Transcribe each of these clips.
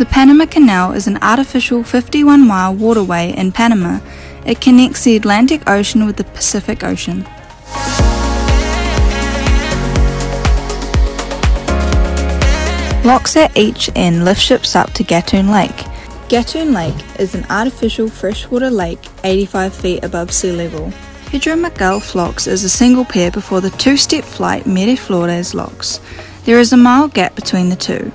The Panama Canal is an artificial 51-mile waterway in Panama. It connects the Atlantic Ocean with the Pacific Ocean. Locks at each end lift ships up to Gatun Lake. Gatun Lake is an artificial freshwater lake 85 feet above sea level. Pedro Miguel locks is a single pair before the two-step flight Miraflores locks. There is a mile gap between the two.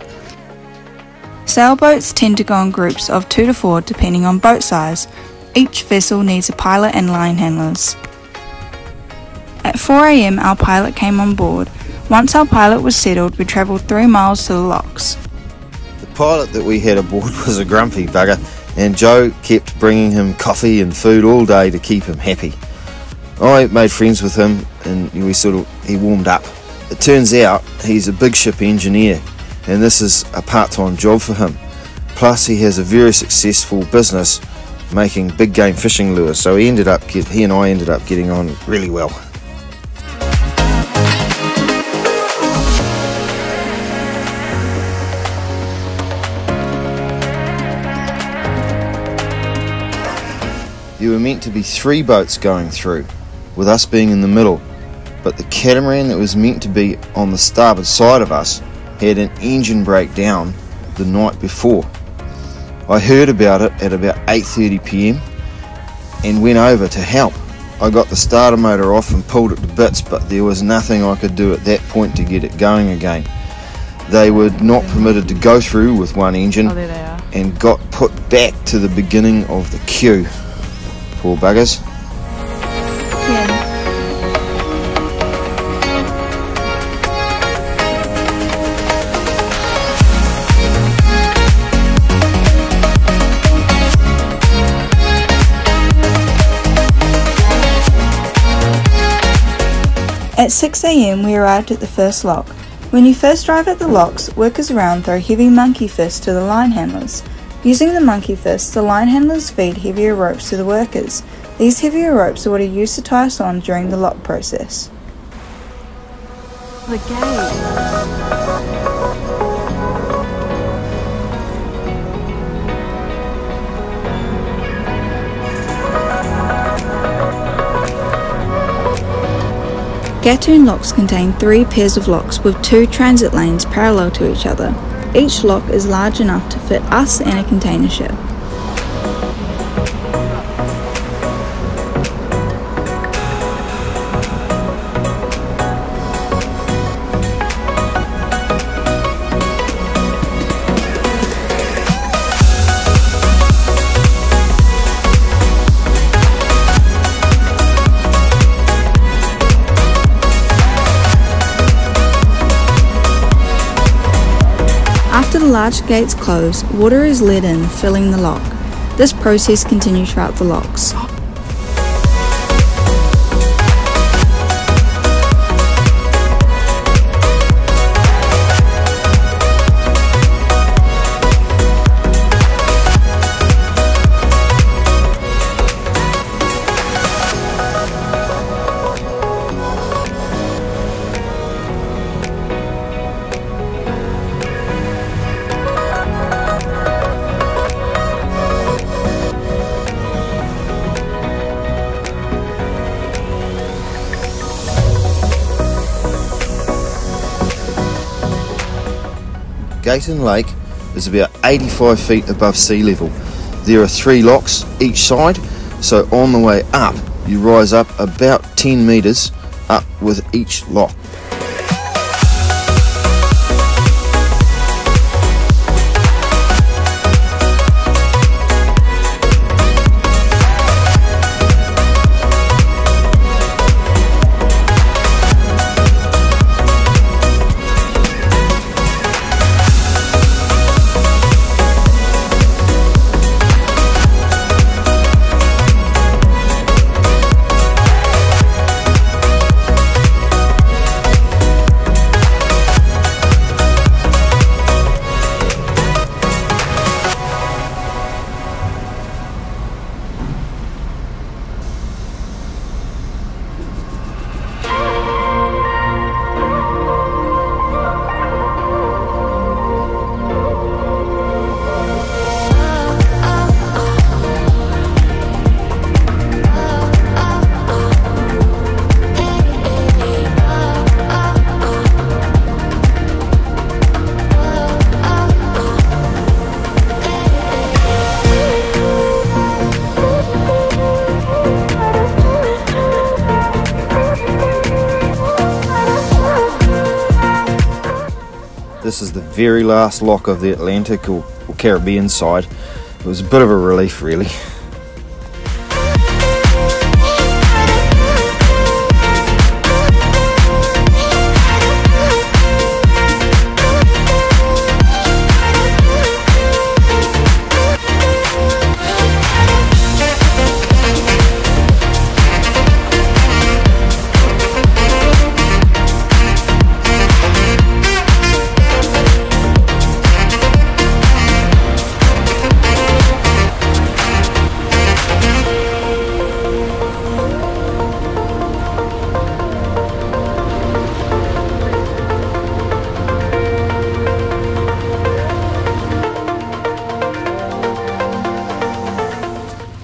Sailboats tend to go in groups of 2 to 4 depending on boat size. Each vessel needs a pilot and line handlers. At 4 AM our pilot came on board. Once our pilot was settled, we travelled 3 miles to the locks. The pilot that we had aboard was a grumpy bugger, and Joe kept bringing him coffee and food all day to keep him happy. I made friends with him and he warmed up. It turns out he's a big ship engineer, and this is a part-time job for him. Plus he has a very successful business making big game fishing lures, so he and I ended up getting on really well. There were meant to be 3 boats going through, with us being in the middle, but the catamaran that was meant to be on the starboard side of us had an engine breakdown the night before. I heard about it at about 8:30 PM and went over to help. I got the starter motor off and pulled it to bits, but there was nothing I could do at that point to get it going again. They were not permitted to go through with one engine and got put back to the beginning of the queue. Poor buggers. At 6 AM we arrived at the first lock. When you first arrive at the locks, workers around throw heavy monkey fists to the line handlers. Using the monkey fists, the line handlers feed heavier ropes to the workers. These heavier ropes are what are used to tie us on during the lock process. The gate. Gatun locks contain 3 pairs of locks with 2 transit lanes parallel to each other. Each lock is large enough to fit us and a container ship. After the large gates close, water is let in, filling the lock. This process continues throughout the locks. Gatun Lake is about 85 feet above sea level. There are 3 locks each side, so on the way up you rise up about 10 metres up with each lock. This is the very last lock of the Atlantic or Caribbean side. It was a bit of a relief, really.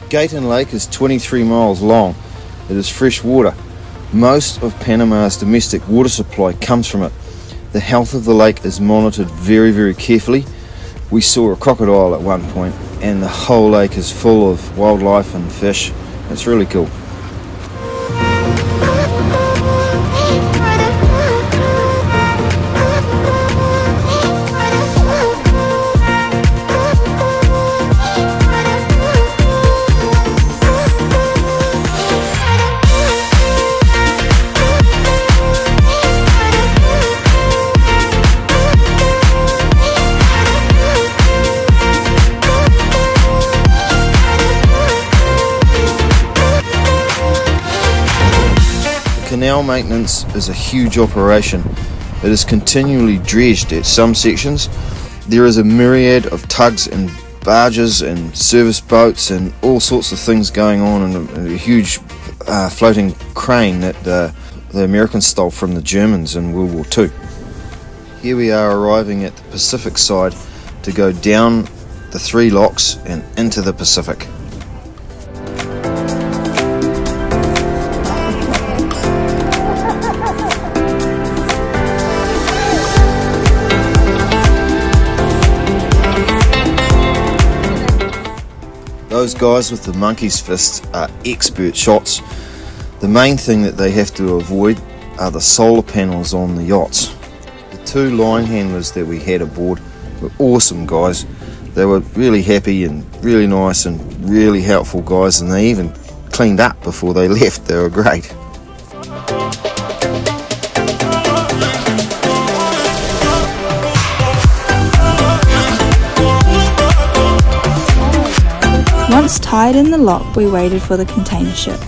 Gaten Lake is 23 miles long. It is fresh water. Most of Panama's domestic water supply comes from it. The health of the lake is monitored very, very carefully. We saw a crocodile at one point, and the whole lake is full of wildlife and fish. It's really cool. Canal maintenance is a huge operation. It is continually dredged at some sections. There is a myriad of tugs and barges and service boats and all sorts of things going on, and a huge floating crane that the Americans stole from the Germans in World War II. Here we are arriving at the Pacific side to go down the 3 locks and into the Pacific. Those guys with the monkey's fists are expert shots. The main thing that they have to avoid are the solar panels on the yachts. The 2 line handlers that we had aboard were awesome guys. They were really happy and really nice and really helpful guys, and they even cleaned up before they left. They were great. Once tied in the lock, we waited for the container ship.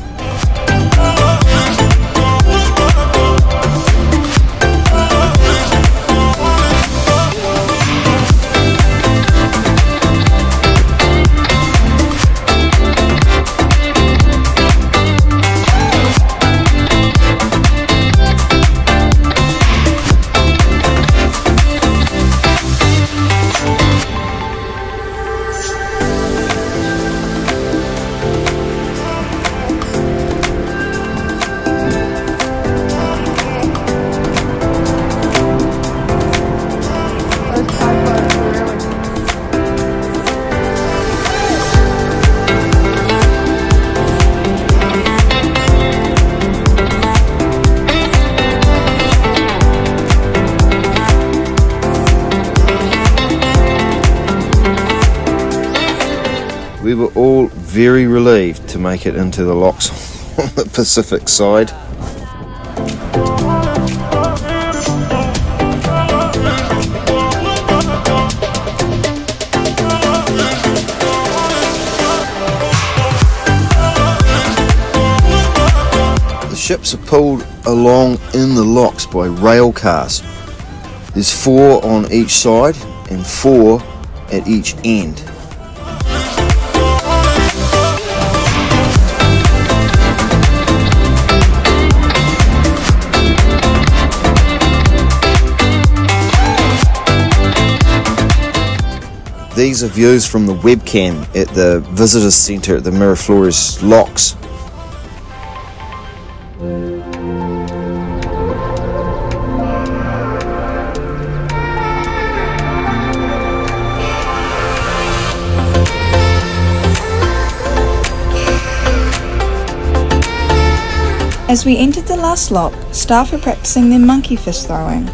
We were all very relieved to make it into the locks on the Pacific side. The ships are pulled along in the locks by rail cars. There's 4 on each side and 4 at each end. These are views from the webcam at the visitors centre at the Miraflores locks. As we entered the last lock, staff were practicing their monkey fist throwing.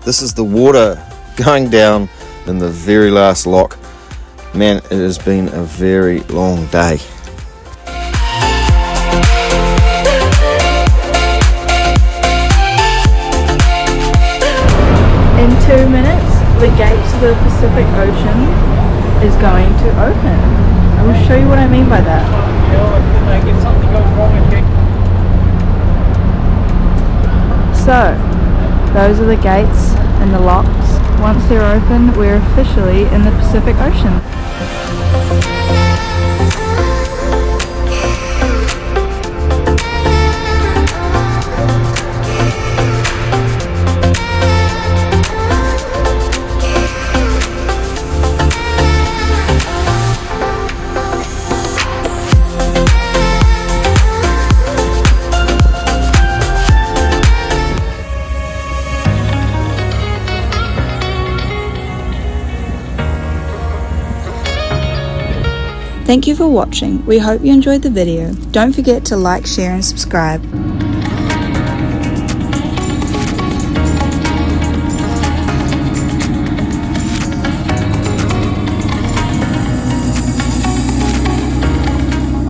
This is the water going down in the very last lock. Man, it has been a very long day. In 2 minutes, the gates to the Pacific Ocean is going to open. I will show you what I mean by that. If something goes wrong again. So, those are the gates and the locks. Once they're open, we're officially in the Pacific Ocean. Thank you for watching. We hope you enjoyed the video. Don't forget to like, share and subscribe.